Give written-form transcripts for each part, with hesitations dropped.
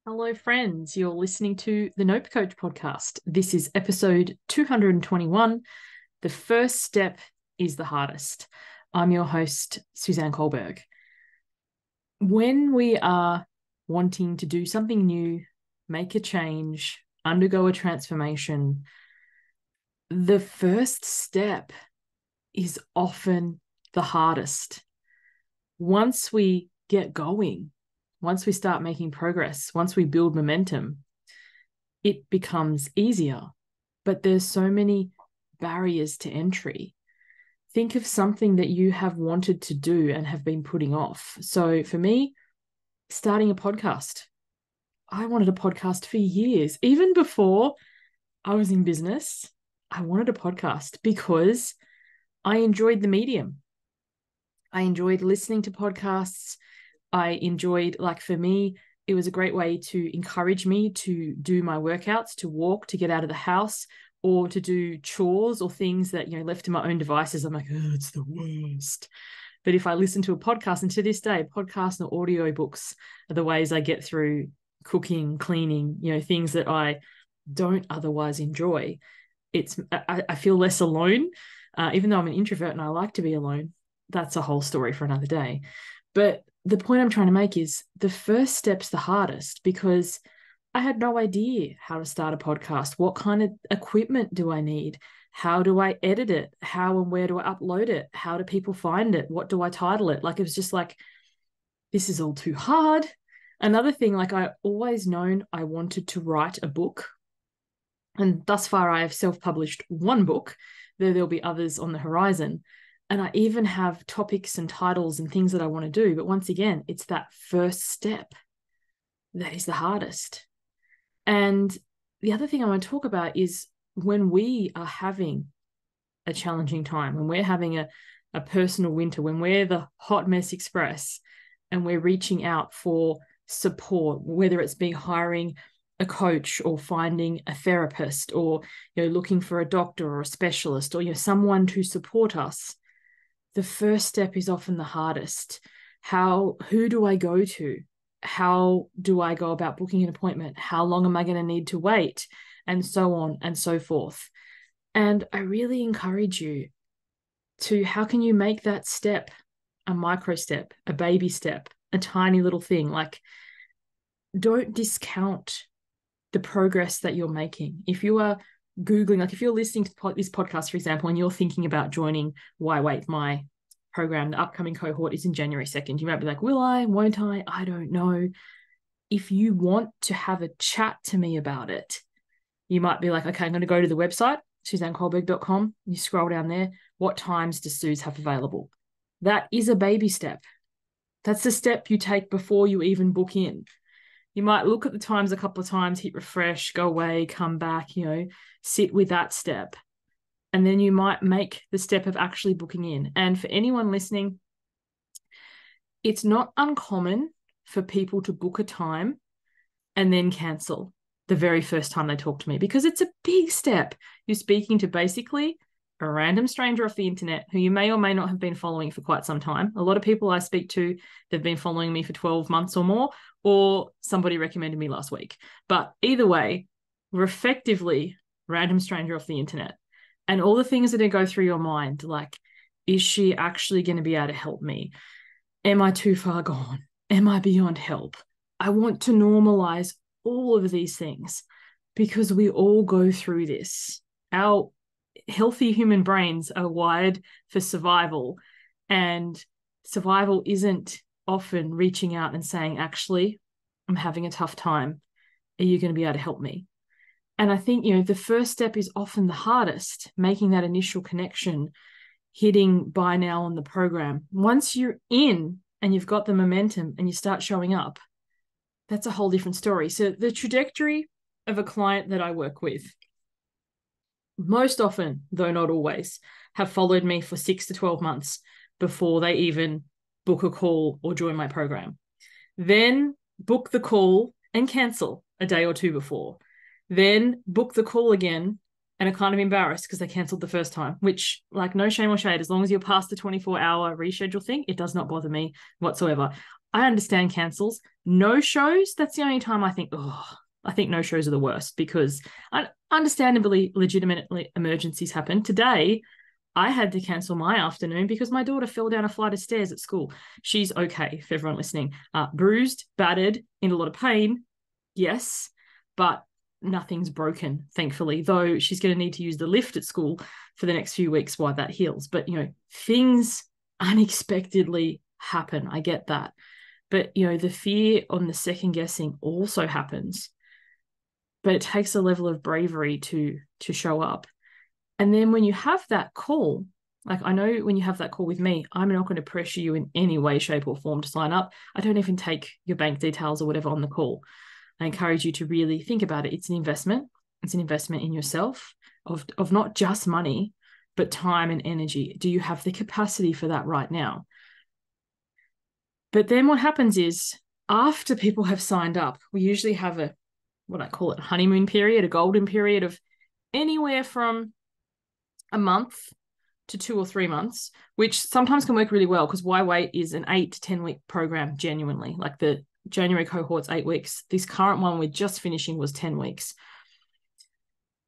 Hello, friends. You're listening to the Nope Coach podcast. This is episode 221. The first step is the hardest. I'm your host, Suzanne Culberg. When we are wanting to do something new, make a change, undergo a transformation, the first step is often the hardest. Once we get going, once we start making progress, once we build momentum, it becomes easier. But there's so many barriers to entry. Think of something that you have wanted to do and have been putting off. So for me, starting a podcast. I wanted a podcast for years. Even before I was in business, I wanted a podcast because I enjoyed the medium. I enjoyed listening to podcasts. I enjoyed, for me, it was a great way to encourage me to do my workouts, to walk, to get out of the house, or to do chores or things that, left to my own devices. I'm like, oh, it's the worst. But if I listen to a podcast, and to this day, podcasts and audio books are the ways I get through cooking, cleaning, things that I don't otherwise enjoy. I feel less alone, even though I'm an introvert and I like to be alone. That's a whole story for another day. But the point I'm trying to make is the first step's the hardest because I had no idea how to start a podcast. What kind of equipment do I need? How do I edit it? How and where do I upload it? How do people find it? What do I title it? It was just like, this is all too hard. Another thing, I always known I wanted to write a book. And thus far, I have self-published one book. There'll be others on the horizon. And I even have topics and titles and things that I want to do. But once again, it's that first step that is the hardest. And the other thing I want to talk about is when we are having a challenging time, when we're having a personal winter, when we're the hot mess express and we're reaching out for support, whether it's being hiring a coach or finding a therapist or looking for a doctor or a specialist or someone to support us, the first step is often the hardest. Who do I go to? How do I go about booking an appointment? How long am I going to need to wait? And so on and so forth. And I really encourage you to, how can you make that step a micro step, a baby step, a tiny little thing? Don't discount the progress that you're making. If you are Googling, if you're listening to this podcast, for example, and you're thinking about joining Why Wait, my program, the upcoming cohort is in January 2nd. You might be like, will I, won't I? I don't know. If you want to have a chat to me about it, you might be like, okay, I'm going to go to the website, SuzanneCulberg.com. You scroll down there. What times does Suze have available? That is a baby step. That's the step you take before you even book in. You might look at the times a couple of times, hit refresh, go away, come back, sit with that step. And then you might make the step of actually booking in. And for anyone listening, it's not uncommon for people to book a time and then cancel the very first time they talk to me because it's a big step. You're speaking to basically a random stranger off the internet who you may or may not have been following for quite some time. A lot of people I speak to, they've been following me for 12 months or more, or somebody recommended me last week. But either way, we're effectively random stranger off the internet. And all the things that go through your mind, is she actually going to be able to help me? Am I too far gone? Am I beyond help? I want to normalize all of these things because we all go through this. Our healthy human brains are wired for survival, and survival isn't often reaching out and saying, actually, I'm having a tough time. Are you going to be able to help me? And I think, the first step is often the hardest, making that initial connection, hitting buy now on the program. Once you're in and you've got the momentum and you start showing up, that's a whole different story. So the trajectory of a client that I work with, most often, though not always, have followed me for 6 to 12 months before they even book a call or join my program. Then book the call and cancel a day or two before. Then book the call again and are kind of embarrassed because they cancelled the first time, which, no shame or shade, as long as you're past the 24-hour reschedule thing, it does not bother me whatsoever. I understand cancels. No shows, that's the only time I think, I think no shows are the worst, because understandably, legitimately emergencies happen. Today, I had to cancel my afternoon because my daughter fell down a flight of stairs at school. She's okay, for everyone listening. Bruised, battered, in a lot of pain, yes, but nothing's broken, thankfully, though she's going to need to use the lift at school for the next few weeks while that heals. But, things unexpectedly happen. I get that. But, the fear on the second guessing also happens. But it takes a level of bravery to show up. And then when you have that call, like I know when you have that call with me, I'm not going to pressure you in any way, shape, or form to sign up. I don't even take your bank details or whatever on the call. I encourage you to really think about it. It's an investment. It's an investment in yourself of not just money, but time and energy. Do you have the capacity for that right now? But then what happens is, after people have signed up, we usually have what I call it, honeymoon period, a golden period of anywhere from a month to 2 or 3 months, which sometimes can work really well, because Why Wait is an 8 to 10 week program genuinely. Like the January cohort's 8 weeks. This current one we're just finishing was 10 weeks.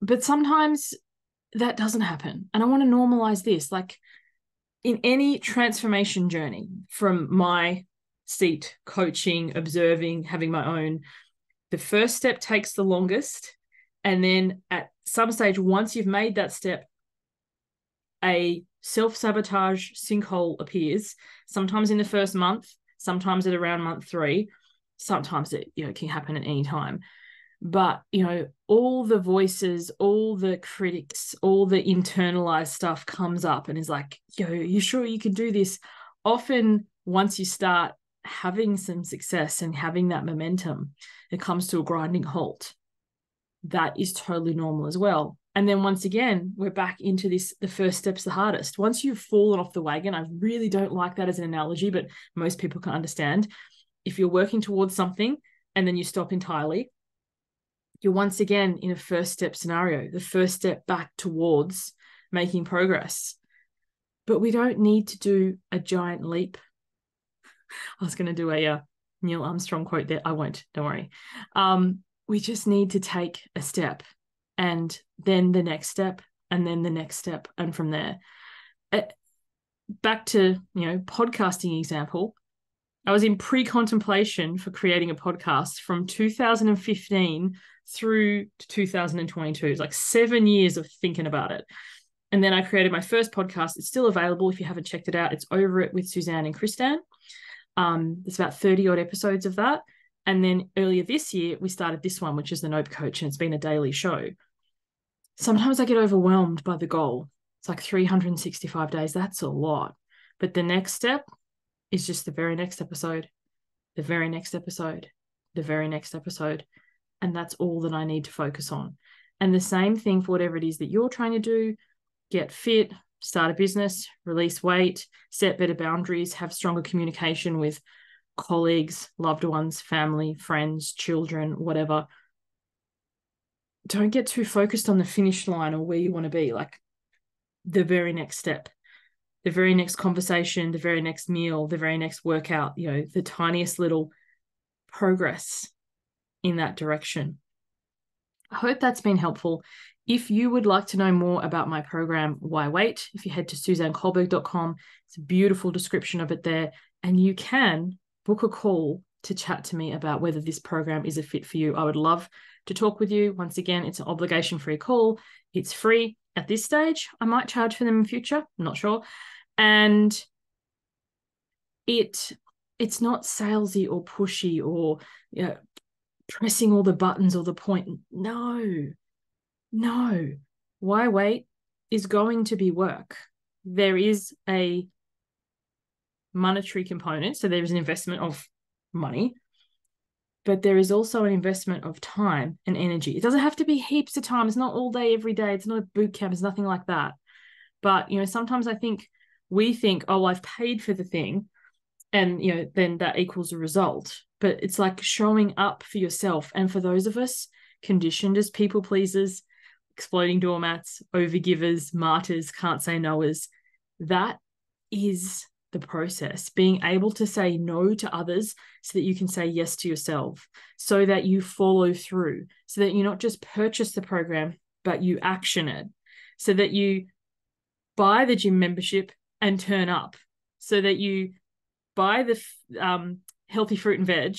But sometimes that doesn't happen. And I want to normalize this. Like in any transformation journey, from my seat, coaching, observing, having my own, the first step takes the longest. And then at some stage, once you've made that step, a self-sabotage sinkhole appears, sometimes in the first month, sometimes at around month 3, sometimes it can happen at any time. But all the voices, all the critics, all the internalized stuff comes up and is like, you sure you can do this? Often once you start having some success and having that momentum, it comes to a grinding halt. That is totally normal as well. And then once again, we're back into this, the first step's the hardest. Once you've fallen off the wagon, I really don't like that as an analogy, but most people can understand. If you're working towards something and then you stop entirely, you're once again in a first step scenario, the first step back towards making progress. But we don't need to do a giant leap. I was going to do a Neil Armstrong quote there. I won't, don't worry. We just need to take a step, and then the next step, and then the next step, and from there. Back to, podcasting example. I was in pre-contemplation for creating a podcast from 2015 through to 2022. It's like 7 years of thinking about it. And then I created my first podcast. It's still available if you haven't checked it out. It's Over It with Suzanne and Kristan. There's about 30 odd episodes of that. And then earlier this year, we started this one, which is the Nope Coach, and it's been a daily show. Sometimes I get overwhelmed by the goal. It's like 365 days. That's a lot. But the next step is just the very next episode, the very next episode, the very next episode. And that's all that I need to focus on. And the same thing for whatever it is that you're trying to do: get fit, start a business, release weight, set better boundaries, have stronger communication with colleagues, loved ones, family, friends, children, whatever. Don't get too focused on the finish line or where you want to be. Like the very next step, the very next conversation, the very next meal, the very next workout, the tiniest little progress in that direction. I hope that's been helpful. If you would like to know more about my program, Why Wait, if you head to SuzanneCulberg.com, it's a beautiful description of it there, and you can book a call to chat to me about whether this program is a fit for you. I would love to talk with you. Once again, it's an obligation-free call. It's free at this stage. I might charge for them in future. I'm not sure. And it's not salesy or pushy or pressing all the buttons or the point. No. Why Wait is going to be work. There is a monetary component, so there is an investment of money, but there is also an investment of time and energy. It doesn't have to be heaps of time. It's not all day, every day. It's not a boot camp. It's nothing like that. But, sometimes I think we think, oh, I've paid for the thing, and, then that equals a result. But it's like showing up for yourself. And for those of us conditioned as people pleasers, exploding doormats, overgivers, martyrs, can't say noers, that is the process, being able to say no to others so that you can say yes to yourself, so that you follow through, so that you not just purchase the program, but you action it, so that you buy the gym membership and turn up, so that you buy the healthy fruit and veg,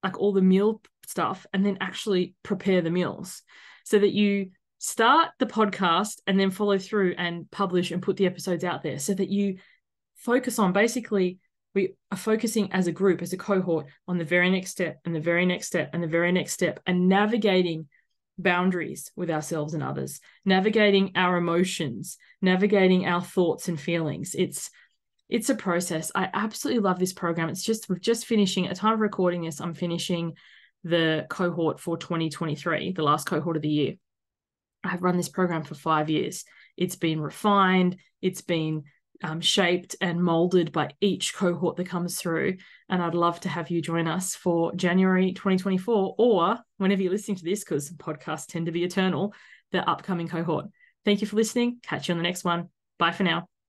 like all the meal stuff, and then actually prepare the meals, so that you start the podcast and then follow through and publish and put the episodes out there, so that you focus on, basically, we are focusing as a group, as a cohort, on the very next step and the very next step and the very next step, and navigating boundaries with ourselves and others, navigating our emotions, navigating our thoughts and feelings. It's a process. I absolutely love this program. We're just finishing, at time of recording this, I'm finishing the cohort for 2023, the last cohort of the year. I've run this program for 5 years. It's been refined. It's been shaped and molded by each cohort that comes through. And I'd love to have you join us for January 2024, or whenever you're listening to this, because podcasts tend to be eternal, the upcoming cohort. Thank you for listening. Catch you on the next one. Bye for now.